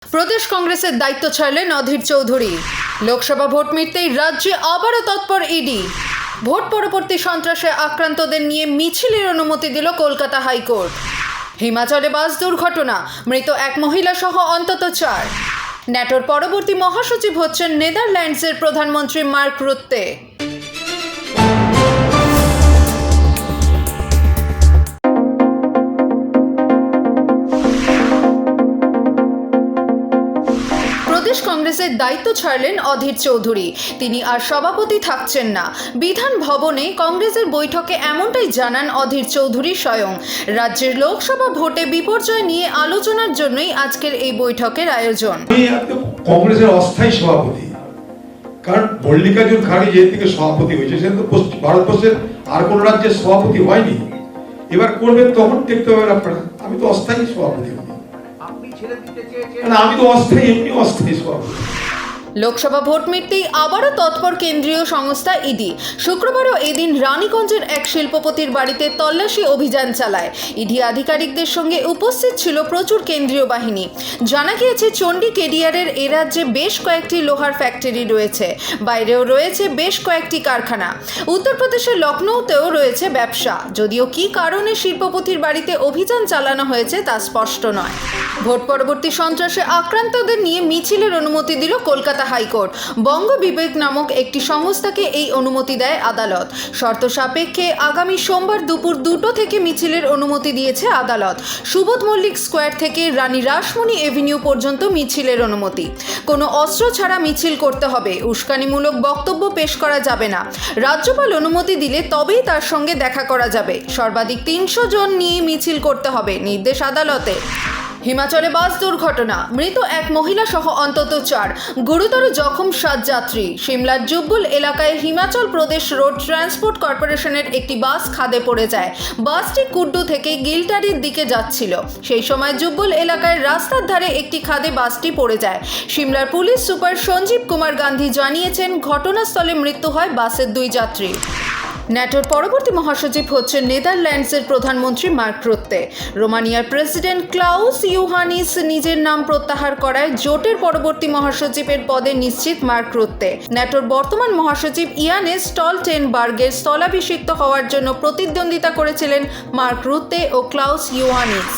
প্রদেশ কংগ্রেসের দায়িত্ব ছাড়লেন অধীর চৌধুরী। লোকসভা ভোট মিটতেই রাজ্যে আবারও তৎপর ইডি। ভোট পরবর্তী সন্ত্রাসে আক্রান্তদের নিয়ে মিছিলের অনুমতি দিল কলকাতা হাইকোর্ট। হিমাচলে বাস দুর্ঘটনা, মৃত এক মহিলা সহ অন্তত 4। ন্যাটোর পরবর্তী মহাসচিব হচ্ছেন নেদারল্যান্ডসের প্রধানমন্ত্রী মার্ক রুত্তে। প্রদেশ কংগ্রেসের দায়িত্ব ছাড়লেন অধীর চৌধুরী। তিনি আর সভাপতি থাকছেন না। বিধান ভবনে কংগ্রেসের বৈঠকে এমনটাই জানান অধীর চৌধুরী স্বয়ং। রাজ্যের লোকসভা ভোটে বিপর্যয় নিয়ে আলোচনার জন্যই আজকের এই বৈঠকের আয়োজন। কংগ্রেসের অস্থায়ী সভাপতি, কারণ মল্লিকার্জুন খাড়গে যে থেকে সভাপতি হয়েছে সে তো ভারতবর্ষের আর কোন রাজ্যের সভাপতি হয়নি। এবার করবেন তখন দেখতে হবে আপনারা। আমি তো অস্থায়ী সভাপতি, আমি তো অস্থায়ী, এমনি অস্থায়ী সভাপতি। লোকসভা ভোট মিটতেই আবারও তৎপর কেন্দ্রীয় সংস্থা ইডি। শুক্রবারও এদিন রানীগঞ্জের এক শিল্পপতির বাড়িতে তল্লাশি অভিযান চালায়। ইডি আধিকারিকদের সঙ্গে উপস্থিত ছিল প্রচুর কেন্দ্রীয় বাহিনী। জানা গিয়েছে চণ্ডী কেডিয়ারের এ রাজ্যে বেশ কয়েকটি লোহার ফ্যাক্টরি রয়েছে, বাইরেও রয়েছে বেশ কয়েকটি কারখানা। উত্তরপ্রদেশের লখনৌতেও রয়েছে ব্যবসা। যদিও কী কারণে শিল্পপতির বাড়িতে অভিযান চালানো হয়েছে তা স্পষ্ট নয়। ভোট পরবর্তী সন্ত্রাসে আক্রান্তদের নিয়ে মিছিলের অনুমতি দিল কলকাতা হাইকোর্ট। বঙ্গ বিবেক নামক একটি সংস্থাকে এই অনুমতি দেয় আদালত। শর্ত সাপেক্ষে আগামী সোমবার দুপুর 2টো থেকে মিছিলের অনুমতি দিয়েছে আদালত। সুবোধ মল্লিক স্কোয়ার থেকে রানী রাসমণি এভিনিউ পর্যন্ত মিছিলের অনুমতি। কোনো অস্ত্র ছাড়া মিছিল করতে হবে, উস্কানিমূলক বক্তব্য পেশ করা যাবে না। রাজ্যপাল অনুমতি দিলে তবেই তার সঙ্গে দেখা করা যাবে। সর্বাধিক 300 জন নিয়ে মিছিল করতে হবে, নির্দেশ আদালতে। হিমাচলে বাস দুর্ঘটনা, মৃত এক মহিলা সহ অন্তত 4, গুরুতর জখম 7 যাত্রী। সিমলার জুব্বল এলাকায় হিমাচল প্রদেশ রোড ট্রান্সপোর্ট কর্পোরেশনের একটি বাস খাদে পড়ে যায়। বাসটি কুড্ডু থেকে গিলটারির দিকে যাচ্ছিল। সেই সময় জুব্বল এলাকায় রাস্তার ধারে একটি খাদে বাসটি পড়ে যায়। সিমলার পুলিশ সুপার সঞ্জীব কুমার গান্ধী জানিয়েছেন, ঘটনাস্থলে মৃত্যু হয় বাসের 2 যাত্রী। ন্যাটোর পরবর্তী মহাসচিব হচ্ছেন নেদারল্যান্ডসের প্রধানমন্ত্রী মার্ক রুত্তে। রোমানিয়ার প্রেসিডেন্ট ক্লাউস ইউহানিস নিজের নাম প্রত্যাহার করায় জোটের পরবর্তী মহাসচিবের পদে নিশ্চিত মার্ক রুত্তে। ন্যাটোর বর্তমান মহাসচিব ইয়ানেস স্টলটেনবার্গের স্থলাভিষিক্ত হওয়ার জন্য প্রতিদ্বন্দ্বিতা করেছিলেন মার্ক রুত্তে ও ক্লাউস ইউহানিস।